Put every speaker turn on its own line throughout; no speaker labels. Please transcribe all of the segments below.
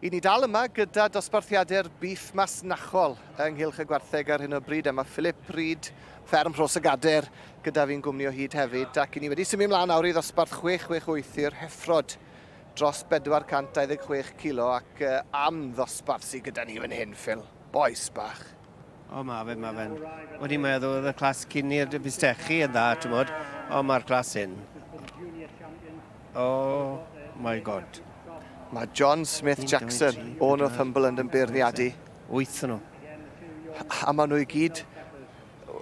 I ni dal yma gyda dosbarthiadau'r Bîff Masnachol ynghylch y gwartheg ar hyn o bryd. Yma Philip Reid, fferm Rhos y Gader, gyda fi'n gwmni o hyd hefyd. Ac i ni wedi symud ymlaen nawr i ddosbarth 668 i'r Heffrod dros 426 kilo ac am ddosbarth sydd gyda ni fan hyn, Phil. Boes bach.
O, ma fe'n. Wedi meddwl oedd y clas cyn i'r bistechu yn dda, ti'n modd, o mae'r clas hyn. Oh my god.
Mae John Smith-Jackson o Northumberland yn beirniadu.
8 nhw.
A maen nhw i gyd...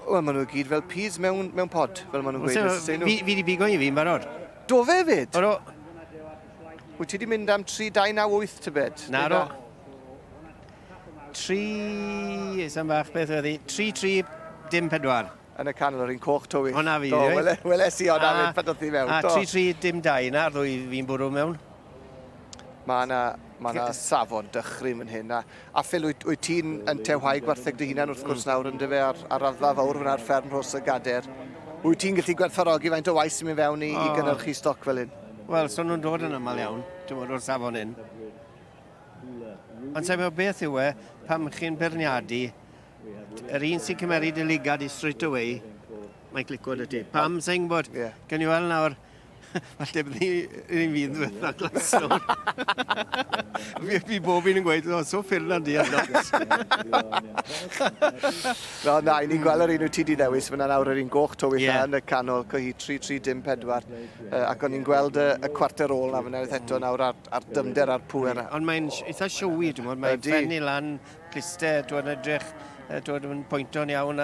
Wel, maen nhw i gyd fel peas mewn pod, fel maen nhw'n gweud.
Fi di bigo i fi'n barod.
Do fe fyd?
Odo.
Wyt ti di mynd am 3-2-9-8 tybed?
Na ro. 3... Sa'n bach beth oedd hi? 3-3-4.
Yn y canol o'r un coch tywyll.
Hwna fi,
do, weles i hwnna mynd pan oedd hi mewn.
A 3-3-2 na'r ddwy fi'n bwrw mewn.
Mae yna safon dychry yn hyn. A Phil, wyt ti'n tewhau gwartheg dy hunan wrth gwrs nawr yn dyfe ar raddfa fawr hwnna ar fferm Rhos y Gader. Wyt ti'n gallu gwerthfawrogi faint o waith sy'n mynd fewn i gynnyrchu stoc fel hyn?
Wel, so nhw'n dod yn ymal iawn, dwi'n meddwl o'r safon hyn. Ond sa'n meddwl beth yw pam chi'n berniadu, yr un sy'n cymeryd y ligad i straight away, mae'n clicod y ti. Pam sy'n bod, gan i weld nawr, falle byddi un fi'n ddweud na glasod. Fi bob un yn gweud, so ffyrna di arno.
Na, i ni'n gweld yr un wyt ti di ddewis, fyna nawr yr un goch tywyll yn y canol, cohi 3-3-4. Ac o'n i'n gweld y cwarter ôl na fyna eto nawr ar dymder ar pŵer.
Ond mae'n eitha siowi, dwi'n meddwl, mae'n ffenni lan, clister, dwi'n edrych, dwi'n pwynto'n iawn.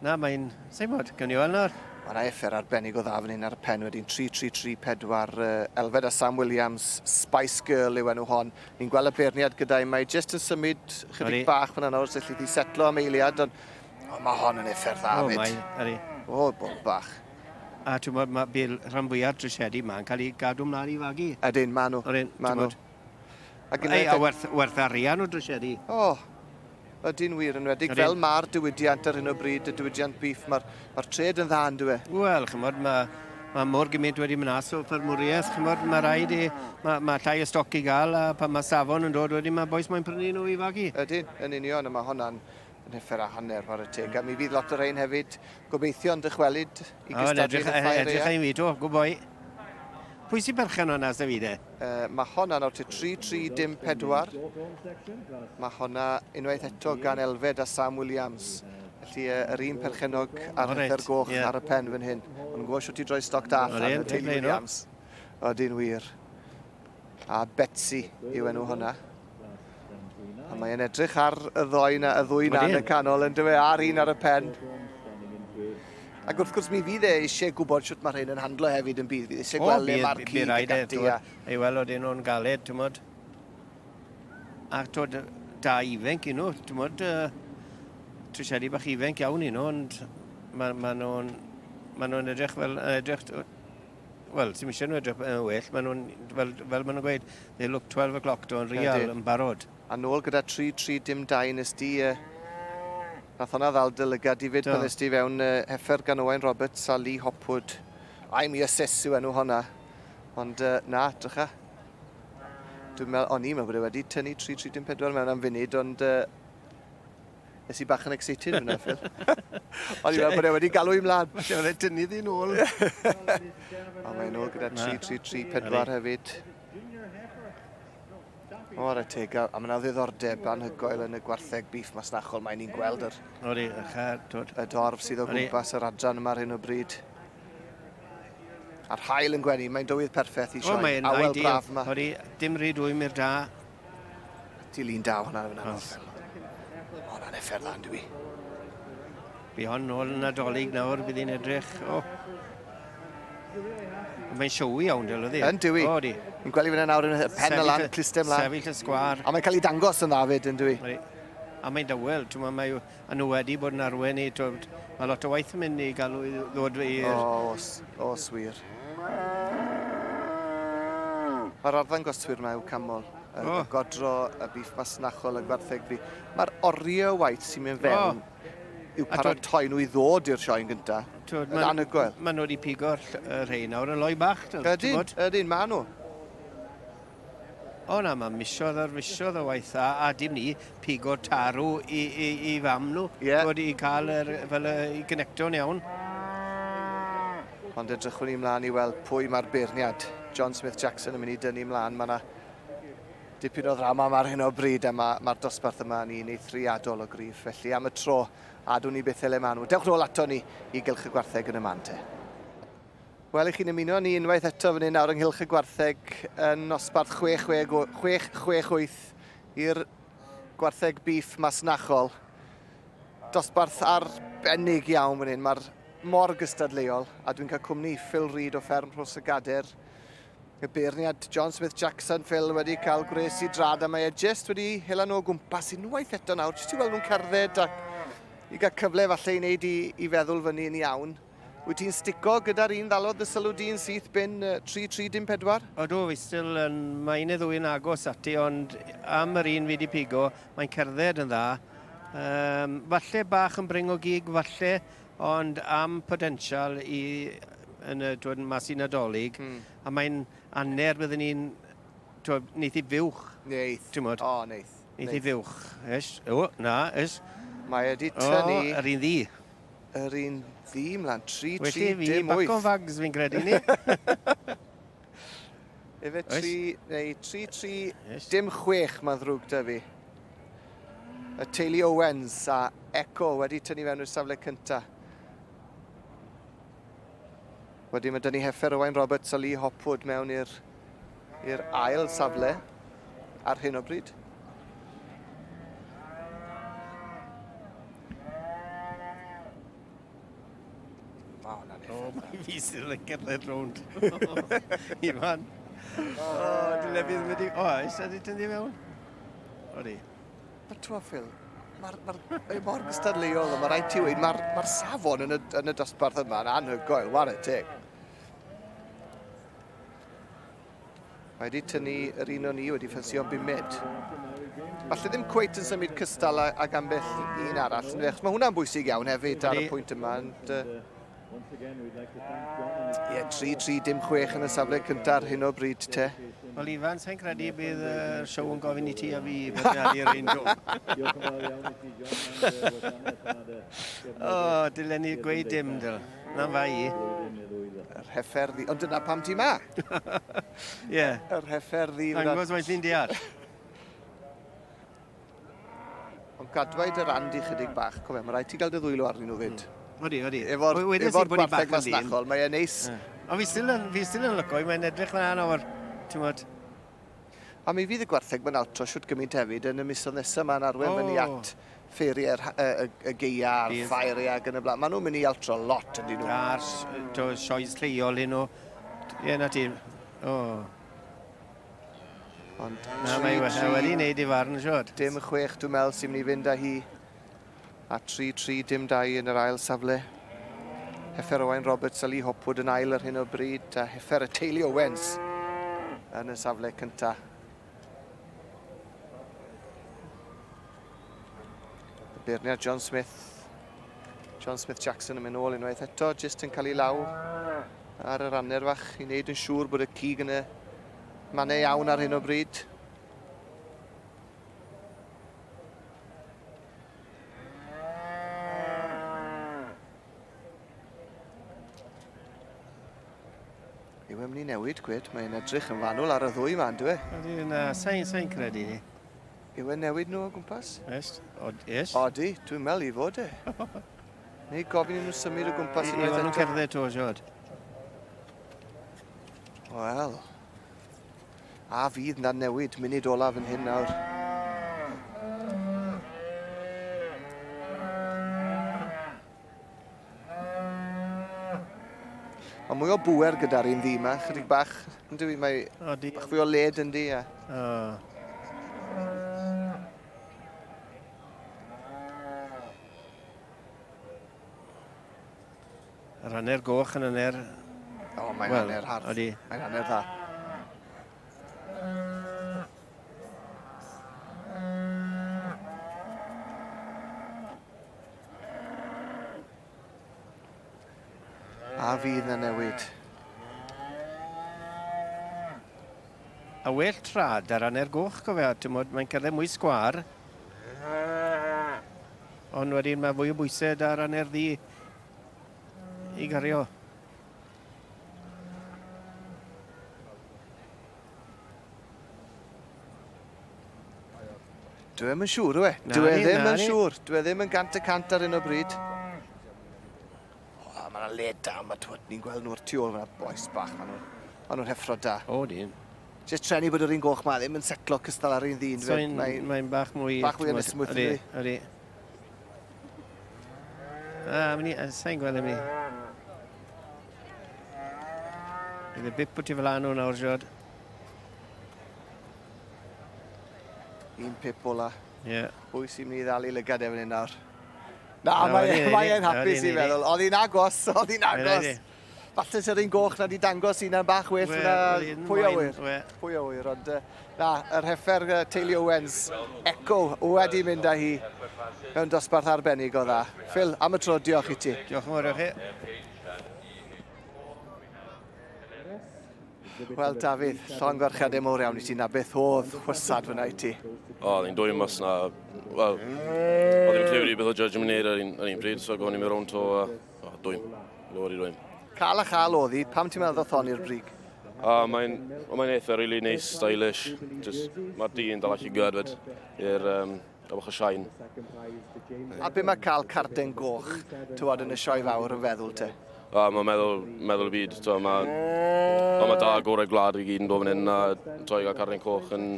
Na, mae'n, sa'n bod, gan i weld nawr.
Mae'na effer arbennig o dda fan hyn ar y pen wedyn 3-3-3-4 Elfed a Sam Williams, Spice Girl yw enw hon. Ni'n gweld y beirniad gyda'i, mae jyst yn symud chydig bach fan nawr sef lli di setlo am eiliad, ond mae hon yn effer dda fyd. O, bol bach.
A ti'n bod, mae'r rhan fwyaf drysiedu ma'n cael ei gadw mlaen i fagu.
Ydyn, ma' nhw.
A werth arian o drysiedu.
O, ydyn wir yn wedig. Fel mae'r diwydiant ar hyn o bryd, y diwydiant Bîff, mae'r tred yn dda yn dwi.
Wel, chymod, mae mor gymaint wedi mynd as o ffermwriaeth, chymod, mae rhaid i, mae llai o stoc i gael, a pan mae safon yn dod wedi, mae boes mae'n prynu nhw i fagu.
Ydyn, yn union, a mae hwnna'n heffer a hanner ar y teg. A mi fydd lot o'r ein hefyd gobeithio yn dychwelyd i gystadlu yn y ffair.
Edrych ein fideo, gwboi. Pwy sy'n berchen o'na as y fi de?
Mae honna nawr te 3-3-4. Mae honna unwaith eto gan Elfed a Sam Williams. Felly yr un perchenog ar Heifer goch ar y pen fan hyn. Ond gwybod sio ti droi stoc da allan y teulu Williams. Oedden wir. A Betsy yw enw honna. A mae'n edrych ar y ddwy na yn y canol yn dywe ar un ar y pen. Ac wrth gwrs mi fydd eisiau gwybod sut mae'r hyn yn handlo hefyd yn bydd. Fydd eisiau gweld le mae'r cig ac ati.
Ei weld oedden nhw'n galed, ti'n modd. Ac twyd da ifenc i nhw, ti'n modd. Trisiadu bach ifenc iawn i nhw, ond maen nhw'n edrych fel... Wel, sy'n mysio nhw edrych yn well, maen nhw'n, fel maen nhw'n gweud, they look 12 o'clock do'n real yn barod.
A nôl gyda 3-3-2 nes di... Nath hwnna ddal dylygad i fyd pan nes di fewn Heifer gan Owain Roberts a Lee Hopwood. Ai mi assess yw enw hwnna. Ond na, drycha. Dwi'n meddwl, o'n i'n meddwl bod e wedi tynnu 3-3-4 mewn am funud, ond nes i bach yn excited fyna, Phil. O'n i'n meddwl bod e wedi galw i mlaen.
Falle oedd e tynnu ddi nôl.
O, mae'n nôl gyda 3-3-3-4 hefyd. O, ar y teg, a mae'n ddiddordeb anhygoel yn y gwartheg Bîff Masnachol. Mae'n ni'n gweld y dorf sydd o gwmpas yr adran yma ar hyn o bryd. A'r hael yn gwenu, mae'n dywydd perffaith i Sioe. Awel braf yma.
Dim rhaid wy'n i'r da.
Dilyn da hwnna yn anodd. O, hwnna'n effer dda yn dwi.
Bi hon nôl yn adolyg nawr, bydd hi'n edrych. Mae'n siowi iawn, dylw ddi.
Yn dwi. Yn gweld i fyna nawr yn y pen y lan, clister ymlaen.
Sefyll y sgwar.
A mae'n cael ei dangos yn ddafyd, yn dwi.
A mae'n dywel, mae nhw wedi bod yn arwen i. Mae lot o waith yn mynd i gael i ddod i'r...
O, swir. Mae'r arddangoswyr yma yw camol. Y godro y Bîff Masnachol, y gwartheg fi. Mae'r oriau waith sy'n mynd fewn yw paratoi nhw i ddod i'r sioe yn gyntaf. Anhygoel.
Mae nhw wedi pigo'r rhai nawr yn loi bach.
Ydyn, maen nhw.
O na, mae misiodd o waith a dim ni, pigo tarw i fam nhw. Bod i cael fel i connecto'n iawn.
Ond edrychwn ni ymlaen i weld pwy mae'r beirniad. John Smith-Jackson yn mynd i dynnu ymlaen. Mae yna dipyn o ddrama ar hyn o bryd a mae'r dosbarth yma yn un eithriadol o gryf. Felly am y tro, adwn ni beth ele maen nhw. Dewch nôl ato ni i gylch y gwartheg yn y man te. Wel, i chi'n ymuno ni unwaith eto fan hyn nawr ynghylch y gwartheg yn nosbarth 6-6-8 i'r gwartheg Bîff Masnachol. Dosbarth arbennig iawn fan hyn. Mae'r mor gystadleuol a dwi'n cael cwmni Phil Reid o fferm Rhos y Gader. Y beirniad John Smith-Jackson, Phil, wedi cael gwres i drad a mae e jyst wedi helan o gwmpas unwaith eto nawr. Jyst i weld nhw'n cerdded a i gael cyfle falle i wneud i feddwl fyny yn iawn. Wyt ti'n stico gyda'r un ddalodd y sylw di'n syth bin 3-3-4?
Odw, fi still yn mae'n y ddwy'n agos ati, ond am yr un fi wedi pigo, mae'n cerdded yn dda. Falle bach yn bring o gig, falle, ond am potensial i dod yn mas i nadolig. A mae'n aner byddwn ni'n neith i fywch.
Neith.
O,
neith.
Neith i fywch. O, na, ys.
Mae wedi tynnu...
O, yr un ddi.
Yr un ddi mlaen, 3-3
Wedi fi,
dim 8.
bacon fags fi'n credu ni.
Efe 3-3 dim 6 mae'n ddrwg da fi. Y teulu Owens a Echo wedi tynnu fewn i'r safle cynta. Wedi mae dynnu Heifer Owain Roberts a Lee Hopwood mewn i'r ail safle ar hyn o bryd.
Mae fi sydd yn cerdded rownd. Ifan. Dwi'n lefydd wedi... O, eisiau di tynnu mewn? Odi.
Mae'r twa, Phil, mae mor gystadleuol, mae rhaid ti weid, mae'r safon yn y dosbarth yma yn anhygoel, war y teg. Mae wedi tynnu yr un o ni wedi ffensio'n bumed. Falle ddim cweit yn symud cystal ag ambell un arall. Mae hwnna'n bwysig iawn hefyd ar y pwynt yma. Ie, 3-3 dim 6 yn y safle cynta ar hyn o bryd te.
Wel, Ifan, sa'n credu bydd y siow yn gofyn i ti a fi beirniadu'r un go. O, dylen ni gweud dim, dyl. Na'n fai i.
Yr Heifer ddi... Ond dyna pam ti ma?
Ie.
Yr Heifer ddi...
Angos mae'n ti'n deall.
Ond gadwaid yr Andy chydig bach. Cofio, mae rhaid ti gael dy ddwylo arnyn nhw fyd.
Odi.
Efo'r gwartheg Masnachol, mae e'n neis.
O, fi still yn lyco, mae'n edrych fan awr, ti'n modd.
A mi fydd y gwartheg mae'n awtro siwt gymaint hefyd yn y misoedd nesaf mae'n arwen fyny at ffeiriau'r y geia a'r ffairi ag yn y blaen. Maen nhw'n mynd i altro lot yn dyn nhw.
A'r sioes lleol un o... Ie, na ti. O.
Ond...
Na, mae wedi wneud i farn, siwt.
Dim 6 dwi'n meddwl sy'n mynd i fynd â hi. A 3-3 dim 2 yn yr ail safle. Heifer Owain Roberts a Lee Hopwood yn ail ar hyn o bryd. A Heifer y teulu Owens yn y safle cyntaf. Beirniad John Smith-Jackson yn mynd ôl unwaith eto, jyst yn cael ei law ar yr anner fach i wneud yn siŵr bod y cig yn y mannau iawn ar hyn o bryd. Yw e'n mynd i newid, gwed? Mae'n edrych yn fanwl ar y ddwy man, dwi?
Na, sa'n credu ni.
Yw e'n newid nhw o gwmpas?
Yes.
Odi, dwi'n meddwl i fod e. Neu gofyn nhw symud o gwmpas
unwaith eto. Yw nhw'n cerdded to, siwt?
Wel. A fydd na newid munud olaf yn hyn nawr. Mae mwy o bwer gyda'r un ddi yma, chydig bach. Yndw i, mae bach fwy o led yn di.
Yr hanner goch yn hanner...
O, mae'n hanner hardd.
Odi.
Mae'n hanner dda. A fydd na newid.
A well trad ar anner goch, cofio, mae'n cerdded mwy sgwar. Ond wedyn mae fwy o bwysau ar anner ddi i gario.
Dwi ddim yn siŵr, yw e? Dwi ddim yn siŵr. Dwi ddim yn 100% ar un o bryd. O, mae yna led da, ni'n gweld nhw'r tu ôl fyna boes bach. Mae nhw'n heffro da.
O, dyn.
Jyst trenu bod yr un goch ma ddim yn setlo cystal ar un ddyn.
So mae'n bach mwy...
Bach mwy ynysmwyth i fi.
Ydy. Sa'n gweld am ni. Bydd y bip o ti fel anw nawr, Jod.
Un pip ola.
Ie.
Pwy sy'n mynd i ddal i lygad efo ni nawr? Na, mae'n hapus i feddwl. Oedd hi'n agos, oedd hi'n agos. Falle sy'r un goch na di dangos una'n bach well na pwy o wir. Pwy o wir, ond na, yr Heffer teulu Owens, eco wedi mynd â hi mewn dosbarth arbennig o dda. Phil, am y tro, diolch i ti.
Diolch yn fawr i chi.
Wel, Dafydd, llongarchiadau mowr iawn i ti na beth oedd chwysad fyna i ti.
O, ni'n dwy mas na, wel, oedd i'n clywed i beth o judge yn mynd ar un bryd, so gwn i'n mynd rownd o dwym, lor i dwym.
Cael a chael oedd hi, pam ti'n meddwl ddoth i'r brig?
Mae'n eitha really nice, stylish, mae'r dyn dal allu gydfyd i'r bach o shine.
A be mae cael carden goch, tywod yn y sioe fawr yn feddwl te?
Mae'n meddwl y byd, mae da gorau gwlad i gyd yn dod fan hyn a troi gael carden coch yn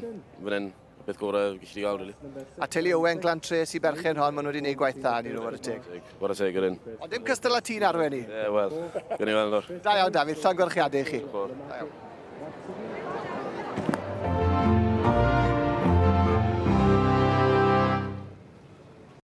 fan hyn, beth gorau gallu di gael, really.
A teulu Owen Glan Tres i berchen hon, maen nhw wedi gwneud gwaith dda ni nhw ar y teg.
War y teg yr un.
Ond dim cystal a tîn arwen ni.
Wel, gen i weld nawr.
Da iawn, Dafydd, llongarchiadau i chi.
Da iawn.